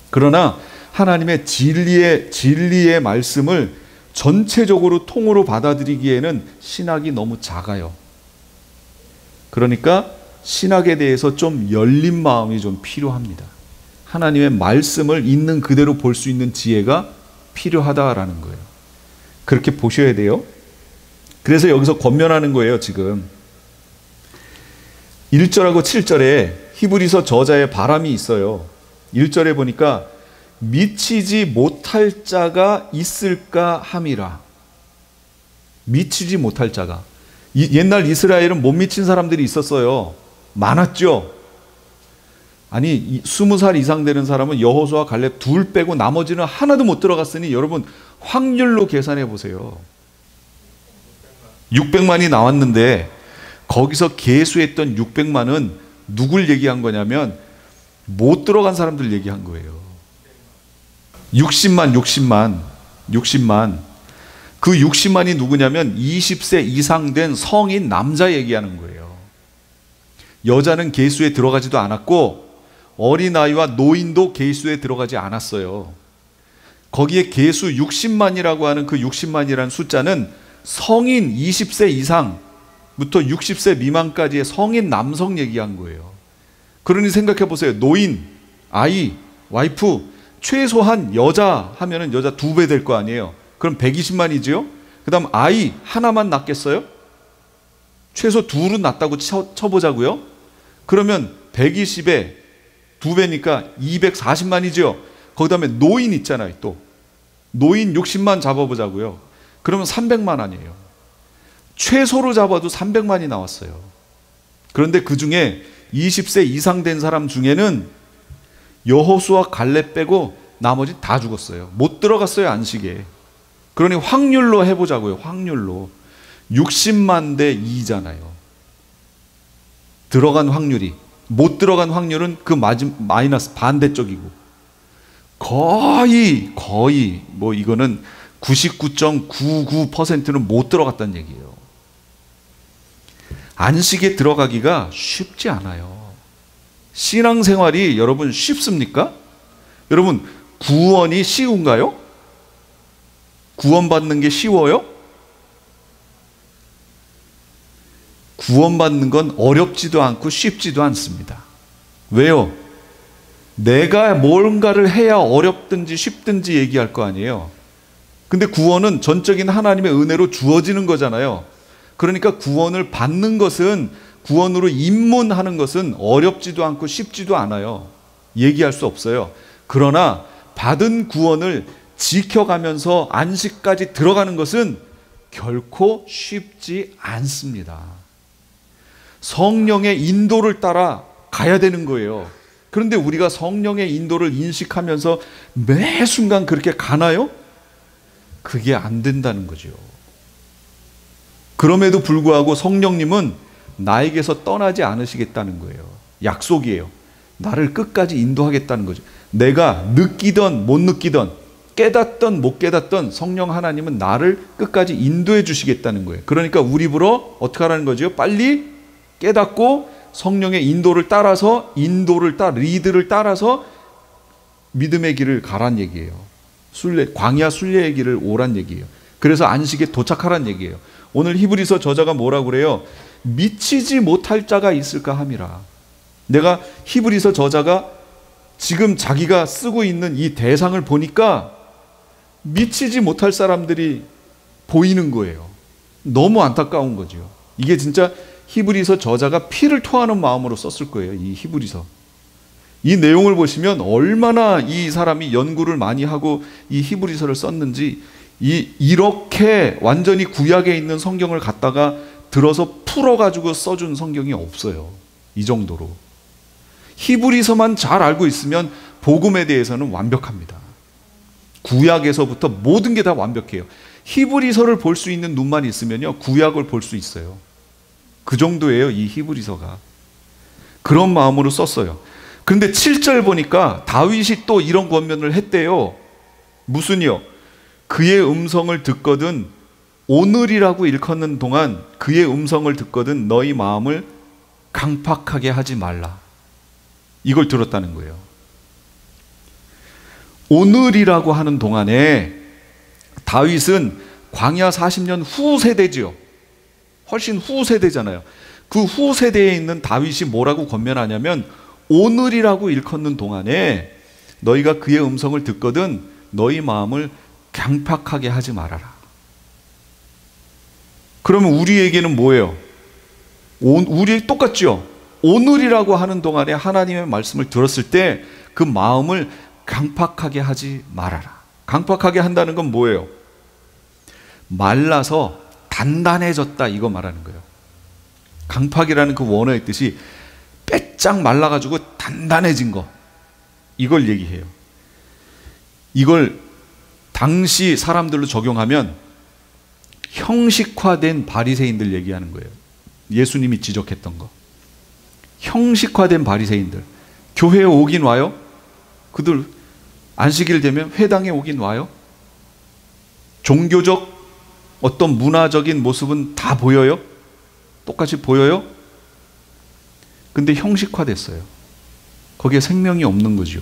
그러나 하나님의 진리의 말씀을 전체적으로 통으로 받아들이기에는 신학이 너무 작아요. 그러니까 신학에 대해서 좀 열린 마음이 좀 필요합니다. 하나님의 말씀을 있는 그대로 볼 수 있는 지혜가 필요하다라는 거예요. 그렇게 보셔야 돼요. 그래서 여기서 권면하는 거예요. 지금 1절하고 7절에 히브리서 저자의 바람이 있어요. 1절에 보니까 미치지 못할 자가 있을까 함이라. 미치지 못할 자가. 옛날 이스라엘은 못 미친 사람들이 있었어요. 많았죠. 아니 20살 이상 되는 사람은 여호수아 갈렙 둘 빼고 나머지는 하나도 못 들어갔으니 여러분 확률로 계산해 보세요. 600만이 나왔는데 거기서 계수했던 600만은 누굴 얘기한 거냐면 못 들어간 사람들 얘기한 거예요. 60만. 그 60만이 누구냐면 20세 이상 된 성인 남자 얘기하는 거예요. 여자는 계수에 들어가지도 않았고 어린아이와 노인도 계수에 들어가지 않았어요. 거기에 계수 60만이라고 하는 그 60만이라는 숫자는 성인 20세 이상부터 60세 미만까지의 성인 남성 얘기한 거예요. 그러니 생각해 보세요. 노인, 아이, 와이프, 최소한 여자 하면은 여자 2배 될 거 아니에요. 그럼 120만이죠. 그 다음 아이 하나만 낳겠어요? 최소 둘은 낳았다고 쳐보자고요. 그러면 120에 2배니까 240만이죠. 거기 다음에 노인 있잖아요. 또 노인 60만 잡아보자고요. 그러면 300만 아니에요. 최소로 잡아도 300만이 나왔어요. 그런데 그 중에 20세 이상 된 사람 중에는 여호수아 갈렙 빼고 나머지 다 죽었어요. 못 들어갔어요. 안식에. 그러니 확률로 해보자고요. 확률로 60만 대 2잖아요. 들어간 확률이. 못 들어간 확률은 그 마이너스 반대쪽이고 거의 뭐 이거는 99.99%는 못 들어갔다는 얘기예요. 안식에 들어가기가 쉽지 않아요. 신앙생활이 여러분 쉽습니까? 여러분 구원이 쉬운가요? 구원받는 게 쉬워요? 구원받는 건 어렵지도 않고 쉽지도 않습니다. 왜요? 내가 뭔가를 해야 어렵든지 쉽든지 얘기할 거 아니에요. 근데 구원은 전적인 하나님의 은혜로 주어지는 거잖아요. 그러니까 구원을 받는 것은, 구원으로 입문하는 것은 어렵지도 않고 쉽지도 않아요. 얘기할 수 없어요. 그러나 받은 구원을 지켜가면서 안식까지 들어가는 것은 결코 쉽지 않습니다. 성령의 인도를 따라 가야 되는 거예요. 그런데 우리가 성령의 인도를 인식하면서 매 순간 그렇게 가나요? 그게 안 된다는 거죠. 그럼에도 불구하고 성령님은 나에게서 떠나지 않으시겠다는 거예요. 약속이에요. 나를 끝까지 인도하겠다는 거죠. 내가 느끼던 못 느끼던, 깨닫던 못 깨닫던 성령 하나님은 나를 끝까지 인도해 주시겠다는 거예요. 그러니까 우리 입으로 어떻게 하라는 거죠? 빨리 깨닫고 성령의 인도를 따라서, 리드를 따라서 믿음의 길을 가란 얘기예요. 광야 순례의 길을 오란 얘기예요. 그래서 안식에 도착하란 얘기예요. 오늘 히브리서 저자가 뭐라고 그래요? 미치지 못할 자가 있을까 함이라. 내가 히브리서 저자가 지금 자기가 쓰고 있는 이 대상을 보니까 미치지 못할 사람들이 보이는 거예요. 너무 안타까운 거죠. 이게 진짜 히브리서 저자가 피를 토하는 마음으로 썼을 거예요. 이 히브리서. 이 내용을 보시면 얼마나 이 사람이 연구를 많이 하고 이 히브리서를 썼는지, 이렇게 완전히 구약에 있는 성경을 갖다가 들어서 풀어가지고 써준 성경이 없어요. 이 정도로. 히브리서만 잘 알고 있으면 복음에 대해서는 완벽합니다. 구약에서부터 모든 게 다 완벽해요. 히브리서를 볼 수 있는 눈만 있으면요, 구약을 볼 수 있어요. 그 정도예요, 이 히브리서가. 그런 마음으로 썼어요. 그런데 7절 보니까 다윗이 또 이런 권면을 했대요. 무슨요? 그의 음성을 듣거든, 오늘이라고 일컫는 동안 그의 음성을 듣거든 너희 마음을 강팍하게 하지 말라. 이걸 들었다는 거예요. 오늘이라고 하는 동안에 다윗은 광야 40년 후 세대지요. 훨씬 후 세대잖아요. 그 후 세대에 있는 다윗이 뭐라고 권면하냐면, 오늘이라고 일컫는 동안에 너희가 그의 음성을 듣거든 너희 마음을 강팍하게 하지 말아라. 그러면 우리에게는 뭐예요? 우리 똑같죠? 오늘이라고 하는 동안에 하나님의 말씀을 들었을 때 그 마음을 강팍하게 하지 말아라. 강팍하게 한다는 건 뭐예요? 말라서 단단해졌다, 이거 말하는 거예요. 강팍이라는 그 원어의 뜻이 빼짝 말라가지고 단단해진 거, 이걸 얘기해요. 이걸 당시 사람들로 적용하면 형식화된 바리새인들 얘기하는 거예요. 예수님이 지적했던 거. 형식화된 바리새인들. 교회에 오긴 와요? 그들 안식일 되면 회당에 오긴 와요? 종교적 어떤 문화적인 모습은 다 보여요? 똑같이 보여요? 근데 형식화됐어요. 거기에 생명이 없는 거죠.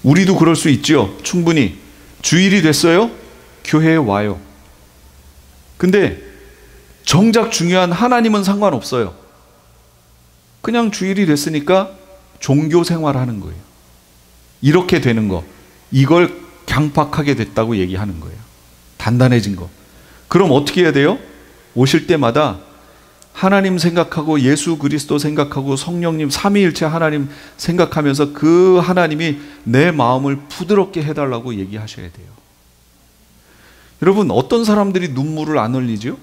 우리도 그럴 수 있죠. 충분히. 주일이 됐어요? 교회에 와요. 근데 정작 중요한 하나님은 상관없어요. 그냥 주일이 됐으니까 종교 생활하는 거예요. 이렇게 되는 거, 이걸 강팍하게 됐다고 얘기하는 거예요. 단단해진 거. 그럼 어떻게 해야 돼요? 오실 때마다 하나님 생각하고 예수 그리스도 생각하고 성령님 삼위일체 하나님 생각하면서 그 하나님이 내 마음을 부드럽게 해달라고 얘기하셔야 돼요. 여러분, 어떤 사람들이 눈물을 안 흘리죠?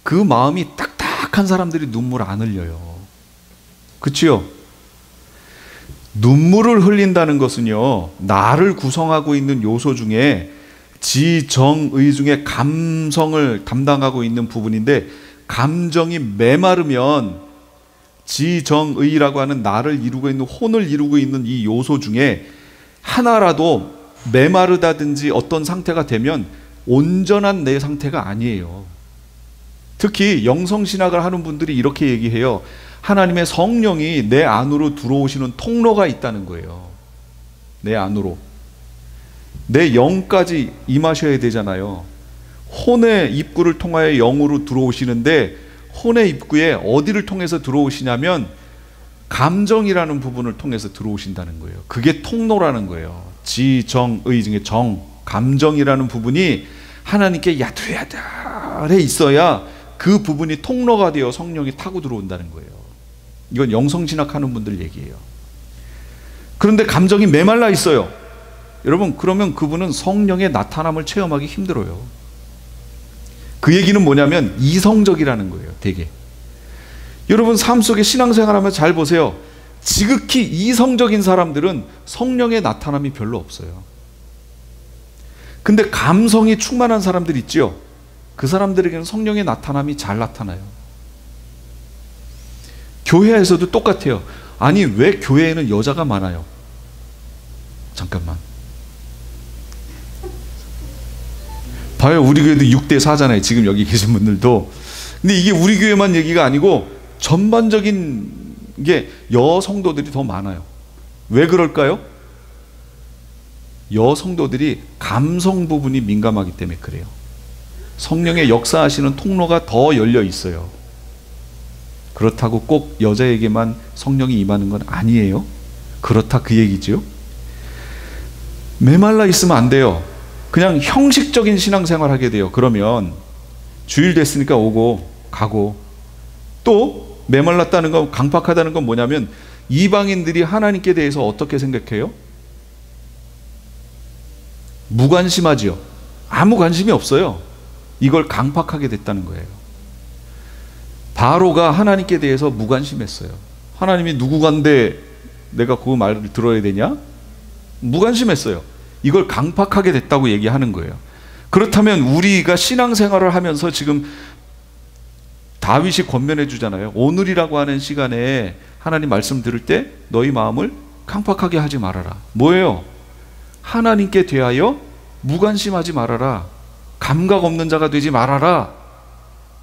그 마음이 딱딱한 사람들이 눈물 안 흘려요. 그치요? 눈물을 흘린다는 것은요, 나를 구성하고 있는 요소 중에 지정의 중에 감성을 담당하고 있는 부분인데, 감정이 메마르면 지정의라고 하는 나를 이루고 있는, 혼을 이루고 있는 이 요소 중에 하나라도 메마르다든지 어떤 상태가 되면 온전한 내 상태가 아니에요. 특히 영성신학을 하는 분들이 이렇게 얘기해요. 하나님의 성령이 내 안으로 들어오시는 통로가 있다는 거예요. 내 안으로. 내 영까지 임하셔야 되잖아요. 혼의 입구를 통하여 영으로 들어오시는데, 혼의 입구에 어디를 통해서 들어오시냐면 감정이라는 부분을 통해서 들어오신다는 거예요. 그게 통로라는 거예요. 지정의 중에 정, 감정이라는 부분이 하나님께 야들야들해 있어야 그 부분이 통로가 되어 성령이 타고 들어온다는 거예요. 이건 영성신학 하는 분들 얘기예요. 그런데 감정이 메말라 있어요. 여러분, 그러면 그분은 성령의 나타남을 체험하기 힘들어요. 그 얘기는 뭐냐면 이성적이라는 거예요, 되게. 여러분, 삶 속에 신앙생활하면 잘 보세요. 지극히 이성적인 사람들은 성령의 나타남이 별로 없어요. 근데 감성이 충만한 사람들 있죠? 그 사람들에게는 성령의 나타남이 잘 나타나요. 교회에서도 똑같아요. 아니, 왜 교회에는 여자가 많아요? 잠깐만. 봐요. 우리 교회도 6대 4잖아요. 지금 여기 계신 분들도. 근데 이게 우리 교회만 얘기가 아니고 전반적인 게 여성도들이 더 많아요. 왜 그럴까요? 여성도들이 감성 부분이 민감하기 때문에 그래요. 성령의 역사하시는 통로가 더 열려 있어요. 그렇다고 꼭 여자에게만 성령이 임하는 건 아니에요. 그렇다 그 얘기죠. 메말라 있으면 안 돼요. 그냥 형식적인 신앙생활 하게 돼요. 그러면 주일 됐으니까 오고 가고. 또 메말랐다는 건, 강팍하다는 건 뭐냐면 이방인들이 하나님께 대해서 어떻게 생각해요? 무관심하지요. 아무 관심이 없어요. 이걸 강팍하게 됐다는 거예요. 바로가 하나님께 대해서 무관심했어요. 하나님이 누구간데 내가 그 말을 들어야 되냐? 무관심했어요. 이걸 강팍하게 됐다고 얘기하는 거예요. 그렇다면 우리가 신앙생활을 하면서 지금 다윗이 권면해 주잖아요. 오늘이라고 하는 시간에 하나님 말씀 들을 때 너희 마음을 강팍하게 하지 말아라. 뭐예요? 하나님께 대하여 무관심하지 말아라. 감각 없는 자가 되지 말아라.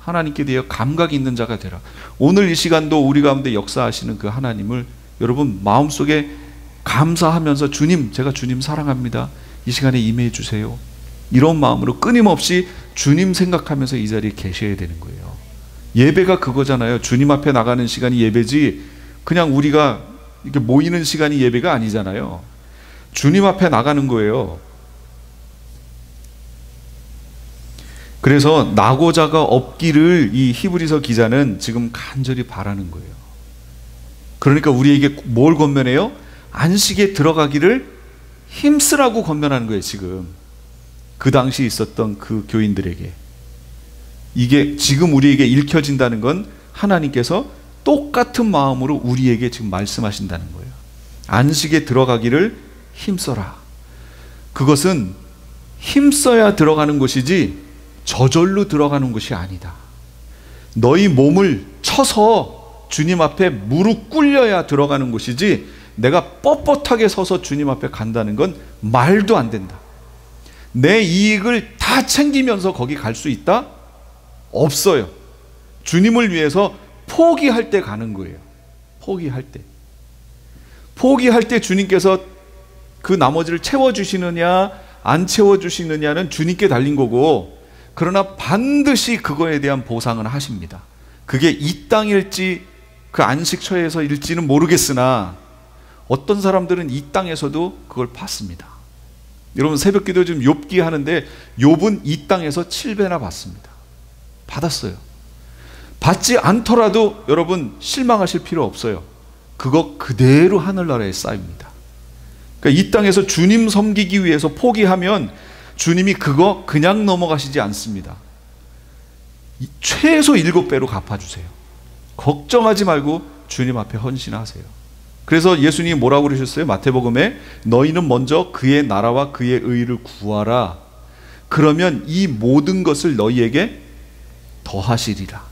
하나님께 대하여 감각이 있는 자가 되라. 오늘 이 시간도 우리 가운데 역사하시는 그 하나님을 여러분 마음속에 감사하면서 주님, 제가 주님 사랑합니다. 이 시간에 임해 주세요. 이런 마음으로 끊임없이 주님 생각하면서 이 자리에 계셔야 되는 거예요. 예배가 그거잖아요. 주님 앞에 나가는 시간이 예배지 그냥 우리가 이렇게 모이는 시간이 예배가 아니잖아요. 주님 앞에 나가는 거예요. 그래서 낙오자가 없기를 이 히브리서 기자는 지금 간절히 바라는 거예요. 그러니까 우리에게 뭘 권면해요? 안식에 들어가기를 힘쓰라고 권면하는 거예요. 지금 그 당시 있었던 그 교인들에게 이게 지금 우리에게 읽혀진다는 건 하나님께서 똑같은 마음으로 우리에게 지금 말씀하신다는 거예요. 안식에 들어가기를 힘써라. 그것은 힘써야 들어가는 것이지 저절로 들어가는 것이 아니다. 너희 몸을 쳐서 주님 앞에 무릎 꿇려야 들어가는 것이지 내가 뻣뻣하게 서서 주님 앞에 간다는 건 말도 안 된다. 내 이익을 다 챙기면서 거기 갈 수 있다? 없어요. 주님을 위해서 포기할 때 가는 거예요. 포기할 때. 포기할 때 주님께서 그 나머지를 채워주시느냐 안 채워주시느냐는 주님께 달린 거고, 그러나 반드시 그거에 대한 보상은 하십니다. 그게 이 땅일지 그 안식처에서 일지는 모르겠으나 어떤 사람들은 이 땅에서도 그걸 받습니다. 여러분 새벽기도 지금 욥기 하는데 욥은 이 땅에서 7배나 받습니다. 받았어요. 받지 않더라도 여러분 실망하실 필요 없어요. 그거 그대로 하늘나라에 쌓입니다. 그러니까 이 땅에서 주님 섬기기 위해서 포기하면 주님이 그거 그냥 넘어가시지 않습니다. 최소 7배로 갚아주세요. 걱정하지 말고 주님 앞에 헌신하세요. 그래서 예수님이 뭐라고 그러셨어요? 마태복음에 너희는 먼저 그의 나라와 그의 의를 구하라. 그러면 이 모든 것을 너희에게 더하시리라.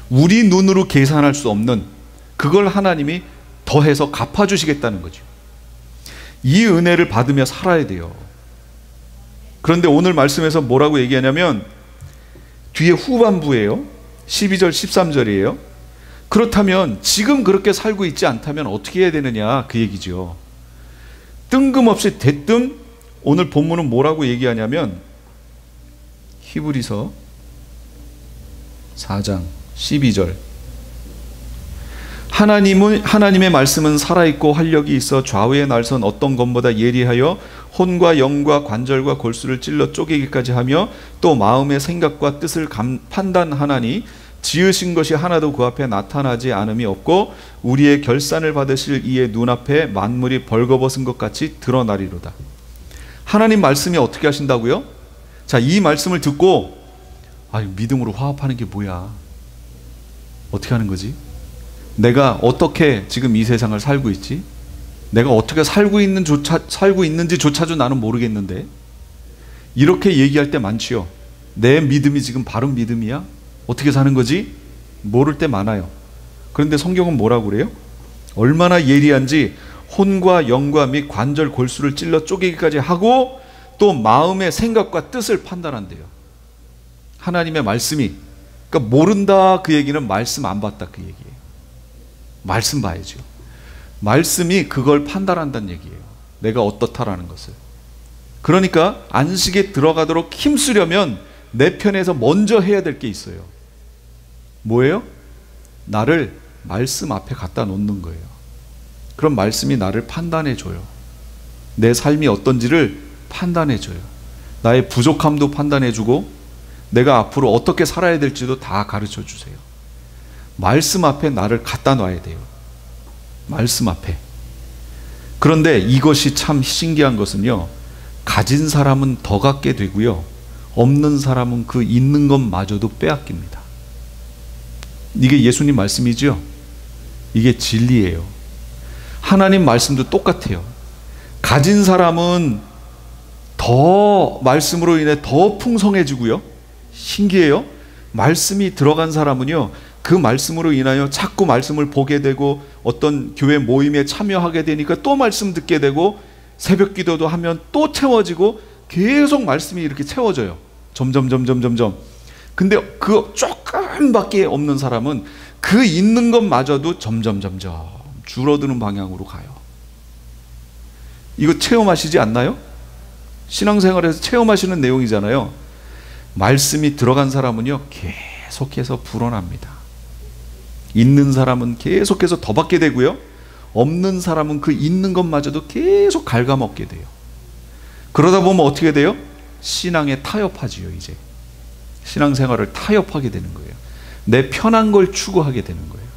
우리 눈으로 계산할 수 없는 그걸 하나님이 더해서 갚아주시겠다는 거죠. 이 은혜를 받으며 살아야 돼요. 그런데 오늘 말씀에서 뭐라고 얘기하냐면 뒤에 후반부예요. 12절 13절이에요. 그렇다면 지금 그렇게 살고 있지 않다면 어떻게 해야 되느냐 그 얘기죠. 뜬금없이 대뜸 오늘 본문은 뭐라고 얘기하냐면 히브리서 4장 12절 하나님의 말씀은 살아있고 활력이 있어 좌우의 날선 어떤 것보다 예리하여 혼과 영과 관절과 골수를 찔러 쪼개기까지 하며 또 마음의 생각과 뜻을 판단하나니 지으신 것이 하나도 그 앞에 나타나지 않음이 없고 우리의 결산을 받으실 이의 눈앞에 만물이 벌거벗은 것 같이 드러나리로다. 하나님 말씀이 어떻게 하신다고요? 자, 이 말씀을 듣고 믿음으로 화합하는 게 뭐야? 어떻게 하는 거지? 내가 어떻게 지금 이 세상을 살고 있지? 내가 어떻게 살고 있는지조차도 나는 모르겠는데 이렇게 얘기할 때 많지요. 내 믿음이 지금 바른 믿음이야? 어떻게 사는 거지? 모를 때 많아요. 그런데 성경은 뭐라고 그래요? 얼마나 예리한지 혼과 영과 및 관절 골수를 찔러 쪼개기까지 하고 또 마음의 생각과 뜻을 판단한대요. 하나님의 말씀이, 그러니까 모른다 그 얘기는 말씀 안 봤다 그 얘기예요. 말씀 봐야죠. 말씀이 그걸 판단한다는 얘기예요. 내가 어떻다라는 것을. 그러니까 안식에 들어가도록 힘쓰려면 내 편에서 먼저 해야 될 게 있어요. 뭐예요? 나를 말씀 앞에 갖다 놓는 거예요. 그럼 말씀이 나를 판단해 줘요. 내 삶이 어떤지를 판단해 줘요. 나의 부족함도 판단해 주고 내가 앞으로 어떻게 살아야 될지도 다 가르쳐 주세요. 말씀 앞에 나를 갖다 놔야 돼요. 말씀 앞에. 그런데 이것이 참 신기한 것은요, 가진 사람은 더 갖게 되고요, 없는 사람은 그 있는 것마저도 빼앗깁니다. 이게 예수님 말씀이죠. 이게 진리예요. 하나님 말씀도 똑같아요. 가진 사람은 더 말씀으로 인해 더 풍성해지고요, 신기해요. 말씀이 들어간 사람은요, 그 말씀으로 인하여 자꾸 말씀을 보게 되고 어떤 교회 모임에 참여하게 되니까 또 말씀 듣게 되고 새벽 기도도 하면 또 채워지고 계속 말씀이 이렇게 채워져요. 점점. 근데 그 조금밖에 없는 사람은 그 있는 것마저도 점점 줄어드는 방향으로 가요. 이거 체험하시지 않나요? 신앙생활에서 체험하시는 내용이잖아요. 말씀이 들어간 사람은요, 계속해서 불어납니다. 있는 사람은 계속해서 더 받게 되고요, 없는 사람은 그 있는 것마저도 계속 갉아먹게 돼요. 그러다 보면 어떻게 돼요? 신앙에 타협하지요. 이제 신앙생활을 타협하게 되는 거예요. 내 편한 걸 추구하게 되는 거예요.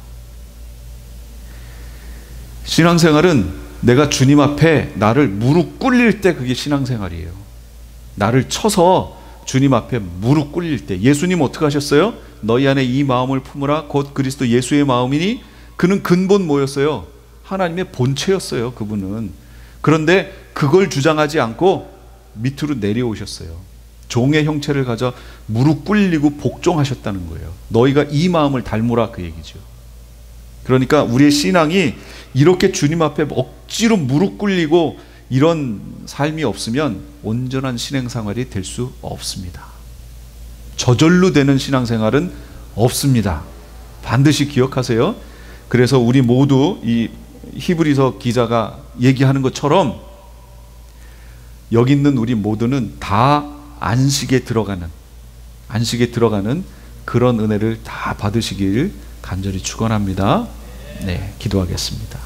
신앙생활은 내가 주님 앞에 나를 무릎 꿇릴 때 그게 신앙생활이에요. 나를 쳐서 주님 앞에 무릎 꿇릴 때. 예수님 어떻게 하셨어요? 너희 안에 이 마음을 품으라 곧 그리스도 예수의 마음이니. 그는 근본 뭐였어요? 하나님의 본체였어요. 그분은. 그런데 그걸 주장하지 않고 밑으로 내려오셨어요. 종의 형체를 가져 무릎 꿇리고 복종하셨다는 거예요. 너희가 이 마음을 닮으라, 그 얘기죠. 그러니까 우리의 신앙이 이렇게 주님 앞에 억지로 무릎 꿇리고 이런 삶이 없으면 온전한 신앙생활이 될 수 없습니다. 저절로 되는 신앙생활은 없습니다. 반드시 기억하세요. 그래서 우리 모두 이 히브리서 기자가 얘기하는 것처럼 여기 있는 우리 모두는 다 안식에 들어가는 그런 은혜를 다 받으시길 간절히 축원합니다. 네, 기도하겠습니다.